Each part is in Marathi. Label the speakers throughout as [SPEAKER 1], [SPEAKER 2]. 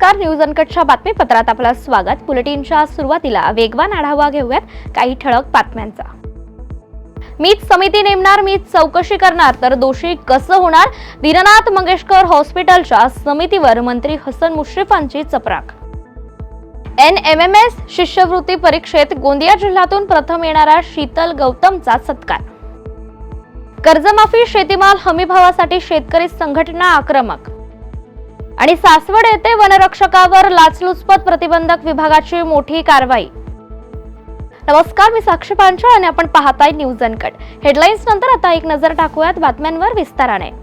[SPEAKER 1] नमस्कार, न्यूज अनकटच्या बातमीपत्रात आपलं स्वागत। बुलेटिनच्या सुरुवातीला वेगवान आढावा घेऊयात काही ठळक बातम्यांचा। मीच समिती नेमणार, मीच चौकशी करणार तर दोषी कसं होणार? दीनानाथ मंगेशकर हॉस्पिटलच्या समितीवर मंत्री हसन मुश्रीफांची चपराक। NMMS शिष्यवृत्ती परीक्षेत गोंदिया जिल्ह्यातून प्रथम येणारा शीतल गौतमचा सत्कार। कर्जमाफी शेतीमाल हमीभावासाठी शेतकरी संघटना आक्रमक। आणि सासवड येथे वनरक्षकावर लाचलुचपत प्रतिबंधक विभागाची मोठी कारवाई। नमस्कार, मी साक्षी पांचाळ आणि आपण पाहताय न्यूज अनकट। हेडलाईन्स नंतर आता एक नजर टाकूयात बातम्यांवर विस्ताराने।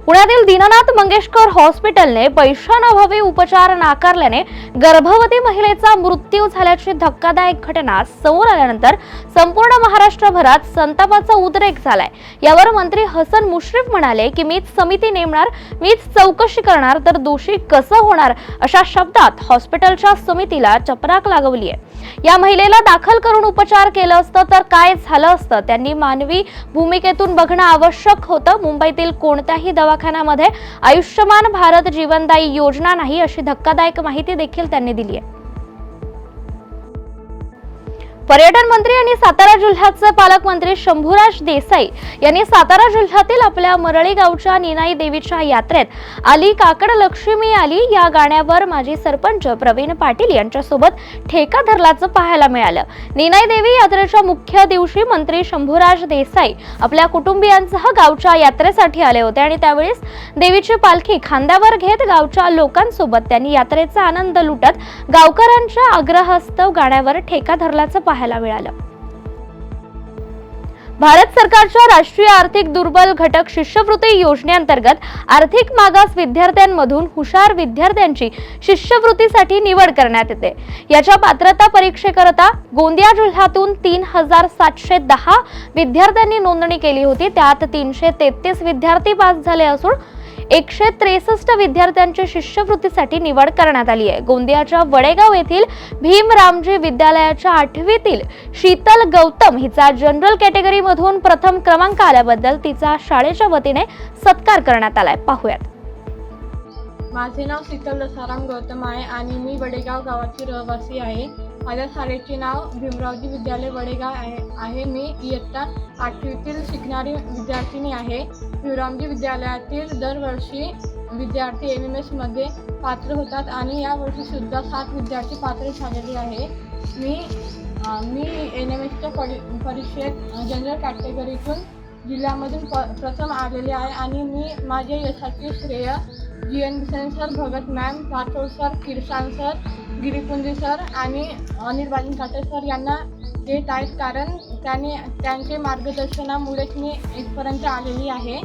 [SPEAKER 1] पुण्यातील दीनानाथ मंगेशकर हॉस्पिटलने पैशांअभावी उपचार नाकारल्याने गर्भवती महिलेचा मृत्यू झाल्याची धक्कादायक घटना समोर आल्यानंतर संपूर्ण महाराष्ट्रभरात संतापाचा उद्रेक झालाय। यावर मंत्री हसन मुश्रीफ म्हणाले की मीच समिती नेमणार, मीच चौकशी करणार तर दोषी कसं होणार, अशा शब्दात हॉस्पिटलच्या समितीला चपराक लागवली आहे। या महिलेला दाखल करून उपचार केलं असतं तर काय झालं असतं, त्यांनी मानवी भूमिकेतून बघणं आवश्यक होतं। मुंबईतील कोणत्याही दवाखान्यामध्ये आयुष्यमान भारत जीवनदायी योजना नाही, अशी धक्कादायक माहिती देखील त्यांनी दिली आहे। पर्यटन मंत्री आणि सातारा जिल्ह्याचे पालकमंत्री शंभूराज देसाई यांनी सातारा जिल्ह्यातील आपल्या मरळी गावच्या निनाई देवीच्या यात्रेत आली काकड लक्ष्मी आली या गाण्यावर माजी सरपंच प्रवीण पाटील यांच्यासोबत ठेका धरल्याचं पाहायला मिळालं। निनाई देवी यात्रेच्या मुख्य दिवशी मंत्री शंभूराज देसाई आपल्या कुटुंबियांसह गावच्या यात्रेसाठी आले होते आणि त्यावेळेस देवीची पालखी खांद्यावर घेत गावच्या लोकांसोबत त्यांनी यात्रेचा आनंद लुटत गावकऱ्यांच्या आग्रहास्तव गाण्यावर ठेका धरल्याचं पाहायला मिळालं। भारत सरकारच्या राष्ट्रीय आर्थिक दुर्बल घटक शिष्यवृत्ती योजनेअंतर्गत आर्थिक मागास विद्यार्थ्यांमधून हुशार विद्यार्थ्यांची शिष्यवृत्तीसाठी निवड करण्यात येते। याच्या पात्रता परीक्षेकरता गोंदिया जिल्ह्यातून 3710 विद्यार्थ्यांनी नोंदणी केली होती। त्यात 333 विद्यार्थी पास झाले असून 163 विद्यार्थ्यांची शिष्यवृत्तीसाठी निवड करण्यात आली आहे। गोंदियाच्या वडेगाव येथील भीमरामजी विद्यालयाच्या 8वीतील शीतल गौतम हिचा जनरल कॅटेगरी मधून प्रथम क्रमांक आल्याबद्दल तिचा शाळेच्या वतीने सत्कार करण्यात आलाय। पाहूयात।
[SPEAKER 2] माझे नाव शीतल दसाराम गौतम आहे आणि मी वडेगाव गावाची रहिवासी आहे। माझ्या शाळेचे नाव भीमरावजी विद्यालय वडेगाव आहे। मी इयत्ता 8वीतील शिकणारी विद्यार्थिनी आहे। भीमरावजी विद्यालयातील दरवर्षी विद्यार्थी NMMS मध्ये पात्र होतात आणि यावर्षी सुद्धा 7 विद्यार्थी पात्र झालेले आहे। मी NMMSच्या परीक्षेत जनरल कॅटेगरीतून जिल्ह्यामधून प्रथम आलेले आहे आणि मी माझ्या यशाचे श्रेय GN Bisen sir, Bhagat ma'am, Rathod sir, Kirsan sir, Giripunje sir आणि अनिल काटे सर यांना देत आहेत, कारण त्यांचे मार्गदर्शनामुळेच मी इथपर्यंत आलेली आहे।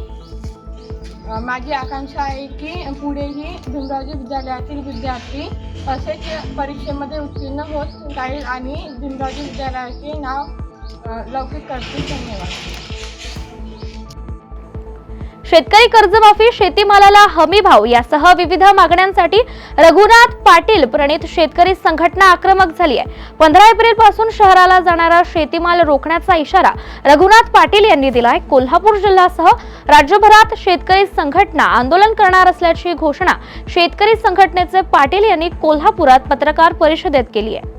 [SPEAKER 2] माझी आकांक्षा आहे की पुढेही भीमरावजी विद्यालयातील विद्यार्थी असेच परीक्षेमध्ये उत्तीर्ण होत राहील आणि भीमरावजी विद्यालयाचे नाव लौकिक करतील। धन्यवाद।
[SPEAKER 1] शेतकरी कर्जमाफी, शेतीमालाला हमीभाव यासह विविध मागण्यांसाठी रघुनाथ पाटील प्रणित शेतकरी संघटना आक्रमक झाली आहे। 15 एप्रिल पासून शहराला जाणारा शेतीमाल रोखण्याचा इशारा रघुनाथ पाटील यांनी दिलाय। कोल्हापूर जिल्ह्यासह राज्यभरात शेतकरी संघटना आंदोलन करणार असल्याची घोषणा शेतकरी संघटनेचे पाटील यांनी कोल्हापुरात पत्रकार परिषदेत केली आहे।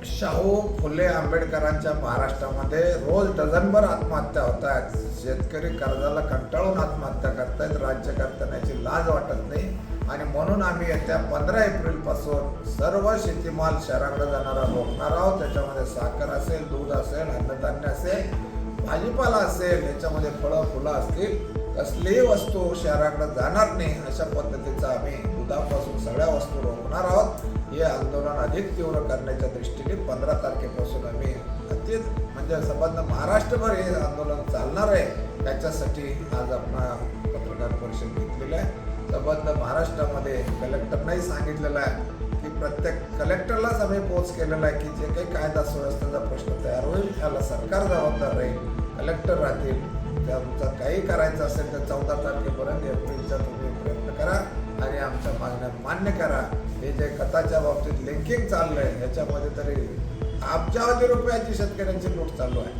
[SPEAKER 3] शाहू फुले आंबेडकरांच्या महाराष्ट्रामध्ये रोज डझनभर आत्महत्या होत आहेत। शेतकरी कर्जाला कंटाळून आत्महत्या करतायत, राज्यकर्त्यांची लाज वाटत नाही आणि म्हणून आम्ही येत्या 15 एप्रिल पासून सर्व शेतीमाल शहराकडे जाणारा रोखणार आहोत। त्याच्यामध्ये साखर असेल, दूध असेल, अन्नधान्य असेल, भाजीपाला असेल, याच्यामध्ये फळं फुलं असतील, कसलीही वस्तू शहराकडे जाणार नाही अशा पद्धतीचा आम्ही दुधापासून सगळ्या वस्तू रोखणार आहोत। हे आंदोलन अधिक तीव्र करण्याच्या दृष्टीने 15 तारखेपासून आम्ही म्हणजे संबंध महाराष्ट्रभर हे आंदोलन चालणार आहे। त्याच्यासाठी आज आपण पत्रकार परिषद घेतलेली आहे। संबंध महाराष्ट्रामध्ये कलेक्टरनाही सांगितलेलं आहे की प्रत्येक कलेक्टरलाच आम्ही पोच केलेला आहे की जे काही कायदा सुव्यवस्थेचा प्रश्न तयार होईल त्याला सरकार जबाबदार राहील, कलेक्टर राहतील। त्याचा काही करायचं असेल तर 14 तारखेपर्यंत एप्रिलचा तुम्ही प्रयत्न करा आणि आमच्या मागण्या मान्य करा। हे जे खताच्या बाबतीत लिंकिंग चाललंय याच्यामध्ये तरी अब्जावधी रुपयाची शेतकऱ्यांची लूट चालू आहे।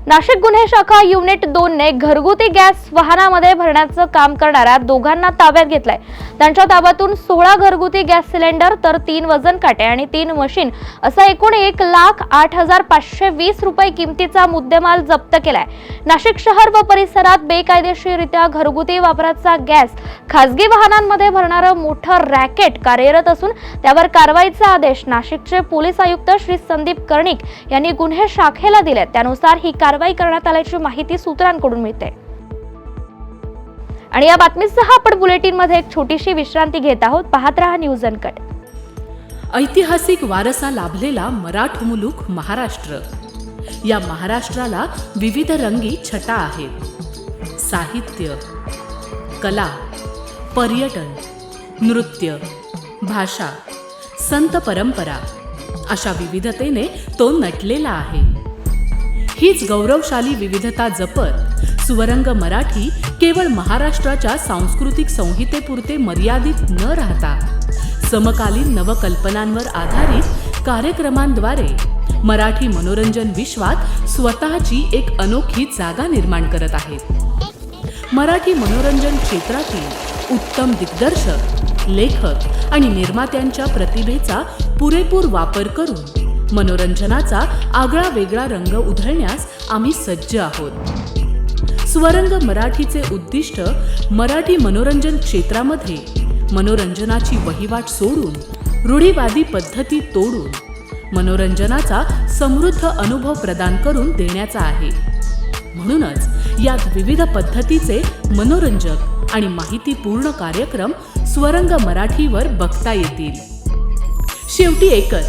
[SPEAKER 1] नाशिक गुन्हे शाखा युनिट 2 ने घरगुती गॅस वाहनामध्ये भरण्याचं काम करणाऱ्या दोघांना ताब्यात घेतलंय। त्यांच्या ताब्यातून 16 घरगुती गॅस सिलेंडर तर 3 वजन काटे आणि 3 मशीन असा एकूण 1,08,520 रुपये किमतीचा मुद्देमाल जप्त केलाय। नाशिक शहर व परिसरात बेकायदेशीररित्या घरगुती वापराचा गॅस खासगी वाहनांमध्ये भरणारं मोठं रॅकेट कार्यरत असून त्यावर कारवाईचे आदेश नाशिकचे पोलीस आयुक्त श्री संदीप कर्णिक यांनी गुन्हे शाखेला दिले। त्यानुसार ही कारवाई करण्यात आल्याची माहिती सूत्रांकडून मिळते। आणि या बातमीसह आपण बुलेटिन मध्ये एक छोटीशी विश्रांती घेत आहोत। पाहत रहा न्यूज अनकट।
[SPEAKER 4] ऐतिहासिक वारसा लाभलेला मराठ मुलूक महाराष्ट्र। या महाराष्ट्राला विविध रंगी छटा आहेत। साहित्य, कला, पर्यटन, नृत्य, भाषा, संत परंपरा अशा विविधतेने तो नटलेला आहे। हीच गौरवशाली विविधता जपत सुवरंग मराठी केवळ महाराष्ट्राच्या सांस्कृतिक संहितेपुरते मर्यादित न राहता समकालीन नवकल्पनांवर आधारित कार्यक्रमांद्वारे मराठी मनोरंजन विश्वात स्वतःची एक अनोखी जागा निर्माण करत आहेत। मराठी मनोरंजन क्षेत्रातील उत्तम दिग्दर्शक, लेखक आणि निर्मात्यांच्या प्रतिभेचा पुरेपूर वापर करून मनोरंजनाचा आगळा वेगळा रंग उधळण्यास आम्ही सज्ज आहोत। स्वरंग मराठीचे उद्दिष्ट मराठी मनोरंजन क्षेत्रामध्ये मनोरंजनाची वहिवाट सोडून रूढीवादी पद्धती तोडून मनोरंजनाचा समृद्ध अनुभव प्रदान करून देण्याचा आहे। म्हणूनच यात विविध पद्धतीचे मनोरंजक आणि माहितीपूर्ण कार्यक्रम स्वरंग मराठीवर बघता येतील। शेवटी एकच,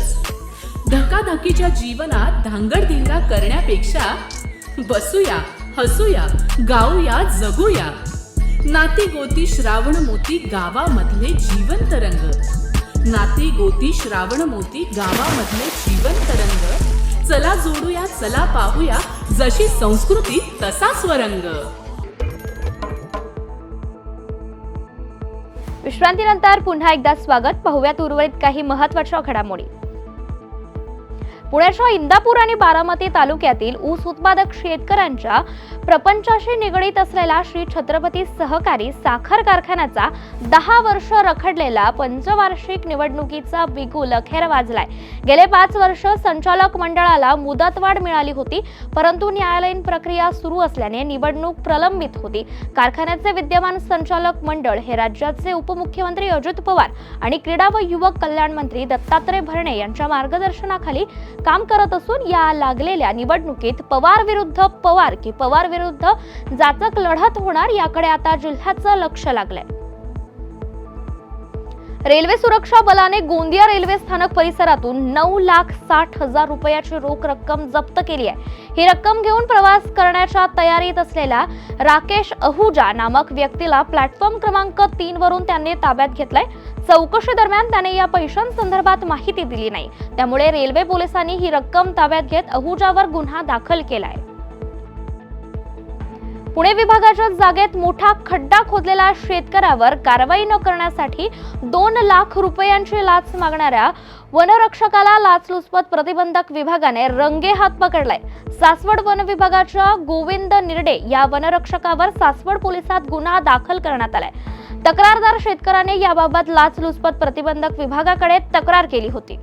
[SPEAKER 4] धकाधकीच्या जीवनात धांगडधिंगा करण्यापेक्षा बसूया, हसूया, गाऊया, जगूया। नाती गोती श्रावण मोती गावामधले जीवंत रंग। नाती गोती श्रावण मोती गावामधले जीवंत रंग। चला जोडूया, चला पाहूया, जशी संस्कृती तसा स्वरंग।
[SPEAKER 1] विश्रांतीनंतर पुन्हा एकदा स्वागत। पाहूयात उर्वरित काही महत्त्वाच्या घडामोडी। पुण्याच्या इंदापूर आणि बारामती तालुक्यातील ऊस उत्पादक शेतकऱ्यांच्या प्रपंचाशी निगडीत असलेला श्री छत्रपती सहकारी साखर कारखान्याचा 10 वर्ष रखडलेला पंचवार्षिक निवडणुकीचा बिगुल अखेर वाजलाय। गेले 5 वर्ष संचालक मंडळाला मुदतवाढ मिळाली होती, परंतु न्यायालयीन प्रक्रिया सुरू असल्याने निवडणूक प्रलंबित होती। कारखान्याचे विद्यमान संचालक मंडळ हे राज्याचे उपमुख्यमंत्री अजित पवार आणि क्रीडा व युवक कल्याण मंत्री दत्तात्रय भरणे यांच्या मार्गदर्शनाखाली काम करत असून या लागलेल्या निवडणुकीत पवार विरुद्ध पवार की पवार विरुद्ध जाचक लढत होणार याकडे आता जिल्ह्याचं लक्ष लागलंय। रेल्वे सुरक्षा बलाने गोंदिया रेल्वे स्थानक परिसरातून 9,60,000 रुपयाची रोख रक्कम जप्त केली आहे। ही रक्कम घेऊन प्रवास करण्याच्या तयारीत असलेला राकेश अहुजा नामक व्यक्तीला प्लॅटफॉर्म क्रमांक 3 वरून त्यांनी ताब्यात घेतलाय। चौकशी दरम्यान त्याने या पैशांसंदर्भात माहिती दिली नाही, त्यामुळे रेल्वे पोलिसांनी ही रक्कम ताब्यात घेत अहुजावर गुन्हा दाखल केलाय। पुणे विभागाच्या जागेत मोठा खड्डा खोदलेला शेतकऱ्यावर कारवाई न करण्यासाठी 2 लाख रुपयांची लाच मागणाऱ्या वनरक्षकाला लाचलुचपत प्रतिबंधक विभागाने रंगेहात पकडलाय। सासवड वन विभागाच्या गोविंद निरडे या वनरक्षकावर सासवड पोलिसात गुन्हा दाखल करण्यात आलाय। तक्रारदार शेतकऱ्याने याबाबत लाचलुचपत प्रतिबंधक विभागाकडे तक्रार केली होती।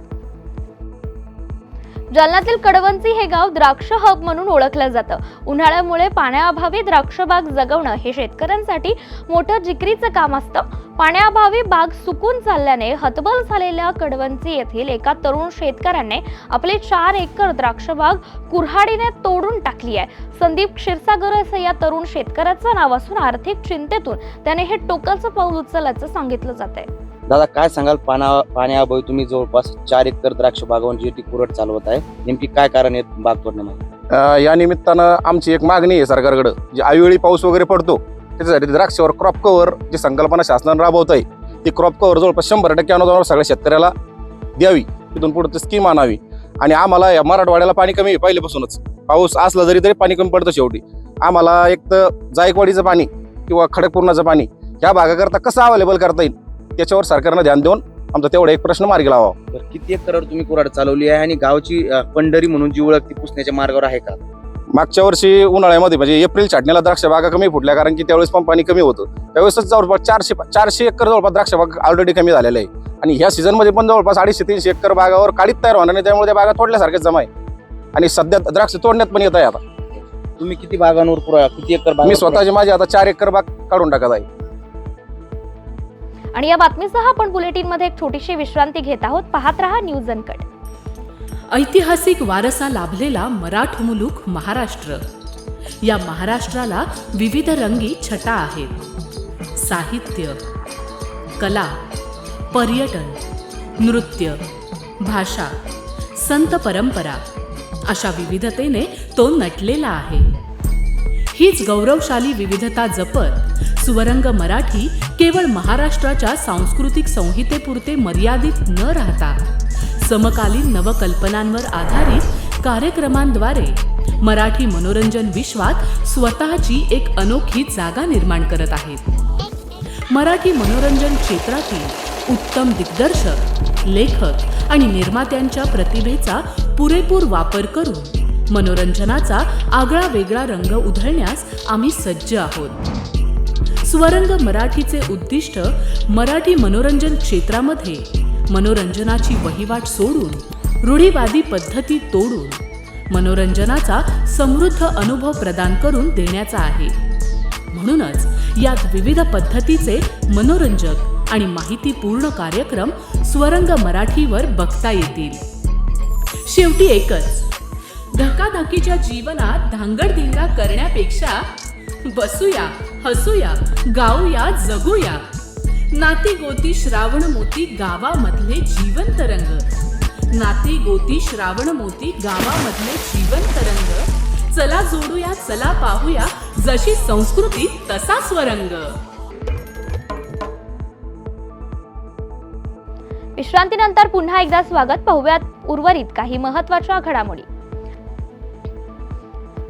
[SPEAKER 1] जालन्यातील कडवंची हे गाव द्राक्ष हब म्हणून ओळखलं जातं। उन्हाळ्यामुळे पाण्याअभावी द्राक्ष बाग जगवणं हे शेतकऱ्यांसाठी मोठं जिकरीचं काम असतं। पाण्याअभावी बाग सुकून चालल्याने हतबल झालेल्या कडवंची येथील एका तरुण शेतकऱ्याने आपली 4 एकर द्राक्ष बाग कुऱ्हाडीने तोडून टाकली आहे। संदीप क्षीरसागर असं या तरुण शेतकऱ्याचं नाव असून आर्थिक चिंतेतून त्याने हे टोकाचं पाऊल उचलल्याचं सांगितलं जातंय।
[SPEAKER 5] दादा, काय सांगाल? पाण्याअभावी तुम्ही जवळपास 4 एकर द्राक्ष बागांची कुऱ्हाड चालवत आहे, नेमकी काय कारण आहे बाग तोडण्यामध्ये?
[SPEAKER 6] या निमित्तानं आमची एक मागणी आहे सरकारकडे, जे अवेळी पाऊस वगैरे पडतो त्याच्यासाठी द्राक्षावर क्रॉप कव्हर जी संकल्पना शासनाने राबवत आहे ती क्रॉप कव्हर जवळपास 100% अनुदानावर सगळ्या शेतकऱ्याला द्यावी, तिथून पुढे स्कीम आणावी। आणि आम्हाला या मराठवाड्याला पाणी कमी आहे पहिल्यापासूनच, पाऊस असला जरी पाणी कमी पडतं। शेवटी आम्हाला एक तर जायकवाडीचं पाणी किंवा खडकपूर्णाचं पाणी ह्या भागाकरता कसं अवेलेबल करता येईल त्याच्यावर सरकारनं ध्यान देऊन आमचा तेवढा एक प्रश्न मार्गी लावा।
[SPEAKER 5] किती एकरावर तुम्ही कुऱ्हाड चालवली आहे आणि गावची पंढरी म्हणून जी ओळख ती पुसण्याच्या मार्गावर आहे का?
[SPEAKER 6] मागच्या वर्षी उन्हाळ्यामध्ये म्हणजे एप्रिल छाटणीला द्राक्ष बागा कमी फुटल्या, कारण की त्यावेळेस पण पाणी कमी होतं. त्यावेळेसच जवळपास 400 एकर जवळपास द्राक्ष बाग ऑलरेडी कमी झालेलं आहे. आणि ह्या सीझनमध्ये पण जवळपास 250-300 एकर बागावर काळीच तयार होणार नाही, त्यामुळे त्या बागा तोडल्यासारखेच जमा आहे. आणि सध्या द्राक्ष तोडण्यात पण येत आहे. आता
[SPEAKER 5] तुम्ही किती बागांवर किती एकर बाग?
[SPEAKER 6] मी स्वतःची माझी आता 4 एकर बाग काढून टाकत आहे.
[SPEAKER 1] आणि या बातमीसह आपण बुलेटिन मध्ये एक छोटीशी विश्रांती घेत आहोत. पाहत रहा न्यूज अनकट.
[SPEAKER 4] ऐतिहासिक वारसा लाभलेला मराठ मुलूक महाराष्ट्र. या महाराष्ट्राला विविध रंगी छटा आहेत. साहित्य, कला, पर्यटन, नृत्य, भाषा, संत परंपरा अशा विविधतेने तो नटलेला आहे. हीच गौरवशाली विविधता जपत सुवरंग मराठी केवळ महाराष्ट्राच्या सांस्कृतिक संहितेपुरते मर्यादित न राहता समकालीन नवकल्पनांवर आधारित कार्यक्रमांद्वारे मराठी मनोरंजन विश्वात स्वतःची एक अनोखी जागा निर्माण करत आहेत. मराठी मनोरंजन क्षेत्रातील उत्तम दिग्दर्शक, लेखक आणि निर्मात्यांच्या प्रतिभेचा पुरेपूर वापर करून मनोरंजनाचा आगळा वेगळा रंग उधळण्यास आम्ही सज्ज आहोत. स्वरंग मराठीचे उद्दिष्ट मराठी मनोरंजन क्षेत्रामध्ये मनोरंजनाची वहिवाट सोडून, रूढीवादी पद्धती तोडून मनोरंजनाचा समृद्ध अनुभव प्रदान करून देण्याचा आहे. म्हणूनच यात विविध पद्धतीचे मनोरंजक आणि माहितीपूर्ण कार्यक्रम स्वरंग मराठीवर बघता येतील. शेवटी एकच, धकाधकीच्या जीवनात धांगडधिंगा करण्यापेक्षा बसूया, हसूया, गाऊया, जगूया. नाती गोती श्रावण मोती गावामधले जीवंत रंग. नाती गोती श्रावण मोती गावामधले जीवंत रंग. चला जोडूया, चला पाहूया, जशी संस्कृती तसा स्वरंग.
[SPEAKER 1] विश्रांतीनंतर पुन्हा एकदा स्वागत. पाहूयात उर्वरित काही महत्त्वाच्या घडामोडी.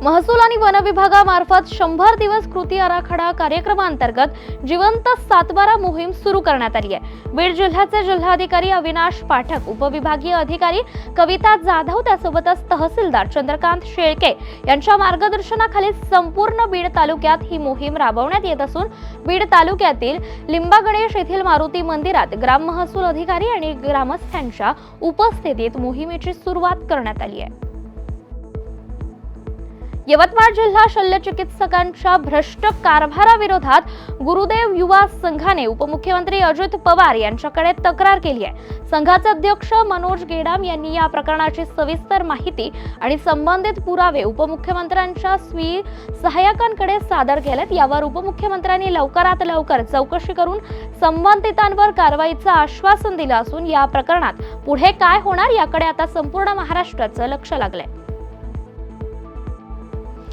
[SPEAKER 1] महसूल आणि वन विभागामार्फत 100 दिवस कृती आराखडा कार्यक्रमांतर्गत जिवंत सातबारा मोहीम सुरू करण्यात आली आहे. बीड जिल्ह्याचे जिल्हाधिकारी अविनाश पाठक, उपविभागीय अधिकारी कविता जाधव, त्यासोबतच तहसीलदार चंद्रकांत शेळके यांच्या मार्गदर्शनाखाली संपूर्ण बीड तालुक्यात ही मोहीम राबवण्यात येत असून बीड तालुक्यातील लिंबागणेश येथील मारुती मंदिरात ग्राम महसूल अधिकारी आणि ग्रामस्थांच्या उपस्थितीत मोहिमेची सुरुवात करण्यात आली आहे. यवतमाळ जिल्हा शल्यचिकित्सकांच्या भ्रष्ट कारभाराविरोधात गुरुदेव युवा संघाने उपमुख्यमंत्री अजित पवार यांच्याकडे तक्रार केली आहे. संघाचे अध्यक्ष मनोज गेडाम यांनी या प्रकरणाची सविस्तर माहिती आणि संबंधित पुरावे उपमुख्यमंत्र्यांच्या स्वीय सहाय्यकांकडे सादर केलेत. यावर उपमुख्यमंत्र्यांनी लवकरात लवकर चौकशी करून संबंधितांवर कारवाईचं आश्वासन दिलं असून या प्रकरणात पुढे काय होणार याकडे आता संपूर्ण महाराष्ट्राचं लक्ष लागलंय.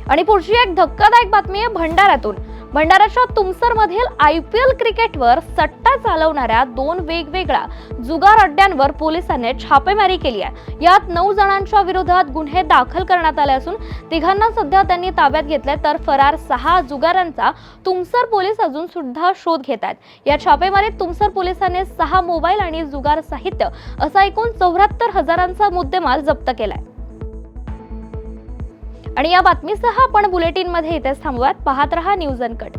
[SPEAKER 1] आणि पुढची एक धक्कादायक बातमी आहे भंडाऱ्यातून. भंडाऱ्याच्या तुमसर मधील IPL क्रिकेटवर सट्टा चालवणाऱ्या 2 वेगवेगळ्या जुगार अड्ड्यांवर पोलिसांनी छापेमारी केली आहे. यात 9 जणांच्या विरोधात गुन्हे दाखल करण्यात आले असून तिघांना सध्या त्यांनी ताब्यात घेतले, तर फरार 6 जुगारांचा तुमसर पोलीस अजून सुद्धा शोध घेत आहेत. या छापेमारीत तुमसर पोलिसांनी 6 मोबाईल आणि जुगार साहित्य असा एकूण 74,000चा मुद्देमाल जप्त केलाय. आणि या बातमीसह आपण बुलेटिन मध्ये इथेच थांबूयात. पाहत रहा न्यूज अनकट.